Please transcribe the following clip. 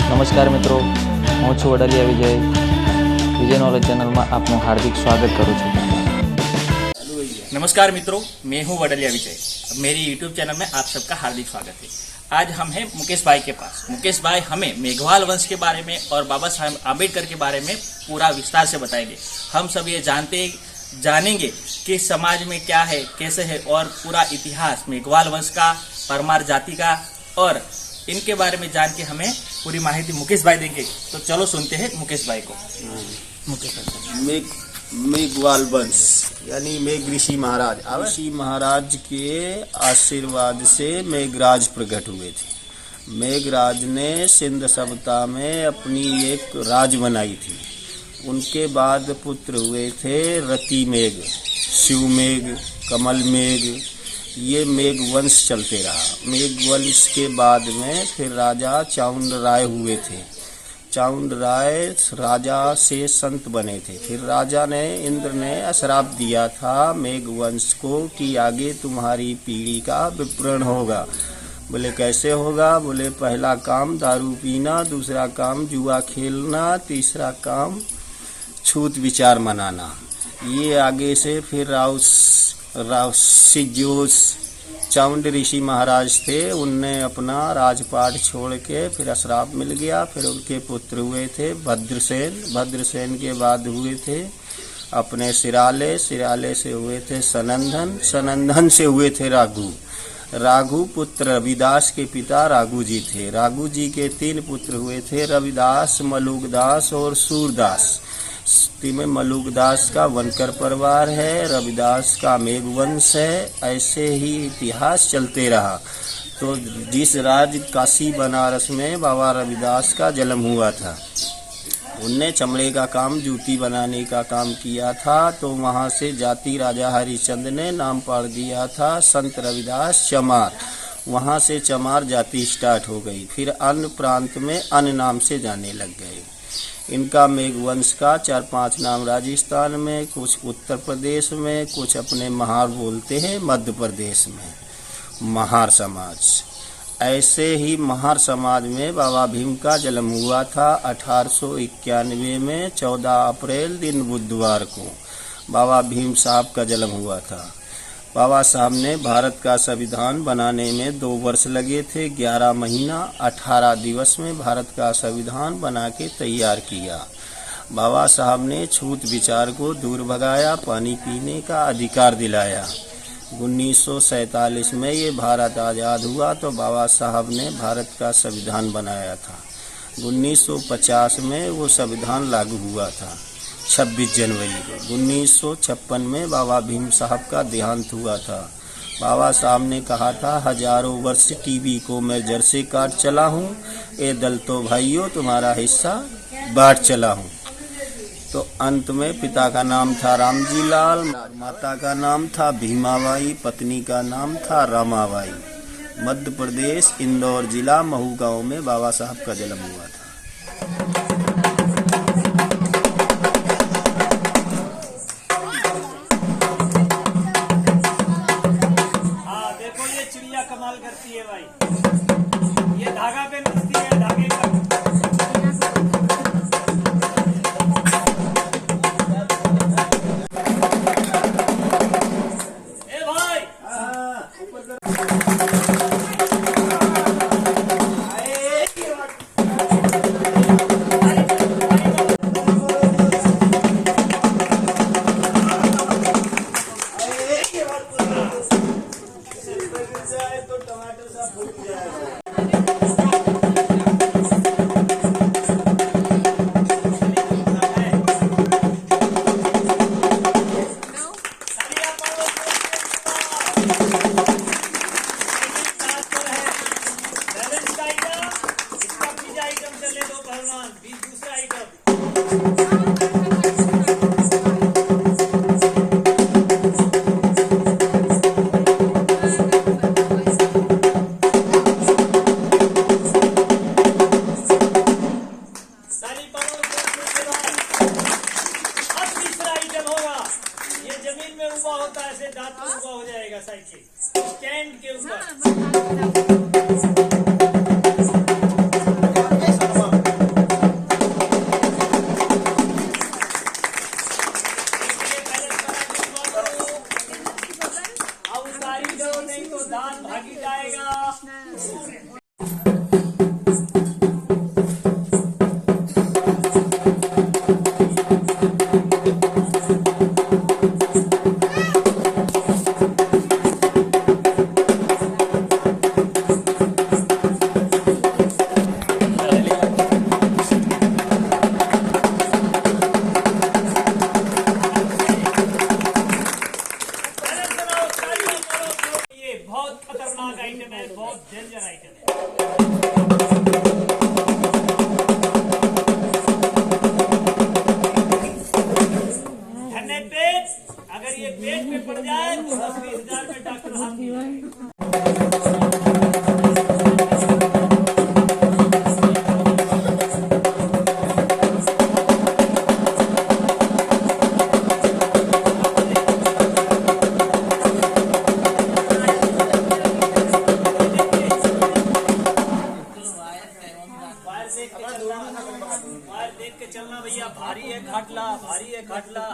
નમસ્કાર મિત્રો, હું છું વડાલિયા વિજય નોલેજ ચેનલમાં આપનું हार्दिक स्वागत करूँ છું। नमस्कार मित्रों, मैं हूं वडलिया विजय। मेरी यूट्यूब चैनल में आप सबका हार्दिक स्वागत है। आज हम हैं मुकेश भाई के पास। मुकेश भाई हमें मेघवाल वंश के बारे में और बाबा साहब आम्बेडकर के बारे में पूरा विस्तार से बताएंगे। हम सब ये जानेंगे कि समाज में क्या है, कैसे है, और पूरा इतिहास मेघवाल वंश का, परमार जाति का, और इनके बारे में जान के हमें पूरी माहिती मुकेश भाई देंगे। तो चलो सुनते हैं मुकेश भाई को। मुकेश भाई, मेघवाल वंश यानी मेघ ऋषि महाराज के आशीर्वाद से मेघराज प्रकट हुए थे। मेघराज ने सिंध सभ्यता में अपनी एक राज बनाई थी। उनके बाद पुत्र हुए थे रति मेघ, शिव मेघ, कमल मेघ। ये मेघ वंश चलते रहा। मेघ वंश के बाद में फिर राजा चाउंड राय हुए थे। चाउंड राय राजा से संत बने थे। फिर राजा ने, इंद्र ने श्राप दिया था मेघ वंश को कि आगे तुम्हारी पीढ़ी का विप्रण होगा। बोले कैसे होगा? बोले पहला काम दारू पीना, दूसरा काम जुआ खेलना, तीसरा काम छूत विचार मनाना। ये आगे से फिर जो चाउंड ऋषि महाराज थे, उनने अपना राजपाट छोड़ के फिर श्राप मिल गया। फिर उनके पुत्र हुए थे भद्रसेन। भद्रसेन के बाद हुए थे अपने सिराले। सिराले से हुए थे सनंदन। सनंदन से हुए थे राघु। राघु पुत्र रविदास के पिता राघु जी थे। राघु जी के 3 पुत्र हुए थे, रविदास, मलुकदास और सूरदास। में मलुकदास का वनकर परिवार है, रविदास का मेघवंश है। ऐसे ही इतिहास चलते रहा। तो जिस राज काशी बनारस में बाबा रविदास का जन्म हुआ था, उनने चमड़े का काम, जूती बनाने का काम किया था। तो वहाँ से जाति राजा हरिश्चंद्र ने नाम पाड़ दिया था संत रविदास चमार। वहाँ से चमार जाति स्टार्ट हो गई। फिर अन्य प्रांत में अन्य नाम से जाने लग गए। इनका मेघवंश का 4-5 नाम राजस्थान में, कुछ उत्तर प्रदेश में, कुछ अपने महार बोलते हैं मध्य प्रदेश में, महार समाज। ऐसे ही महार समाज में बाबा भीम का जन्म हुआ था 1891 में 14 अप्रैल दिन बुधवार को बाबा भीम साहब का जन्म हुआ था। बाबा साहब ने भारत का संविधान बनाने में 2 वर्ष लगे थे। 11 महीना 18 दिवस में भारत का संविधान बना के तैयार किया। बाबा साहब ने छूत विचार को दूर भगाया, पानी पीने का अधिकार दिलाया। 1947 में ये भारत आज़ाद हुआ तो बाबा साहब ने भारत का संविधान बनाया था। 1950 में वो संविधान लागू हुआ था 26 जनवरी को। 1956 में बाबा भीम साहब का देहांत हुआ था। बाबा साहब ने कहा था, हजारों वर्ष टीबी को मैं जड़ से काट चला हूँ, ए दलितों भाइयों तुम्हारा हिस्सा बांट चला हूँ। तो अंत में पिता का नाम था रामजी लाल, माता का नाम था भीमाबाई, पत्नी का नाम था रामाबाई। मध्य प्रदेश इंदौर जिला महू गाँव में बाबा साहब का जन्म हुआ था। कमाल करती है भाई, ये धागा पे नचती है, धागे का। ए भाई, तो टमाटर सा फूट जाएगा। साइकिल स्टैंड के ऊपर। देख के चलना, वायर देख के चलना भैया। भारी है खाटला, भारी है खाटला।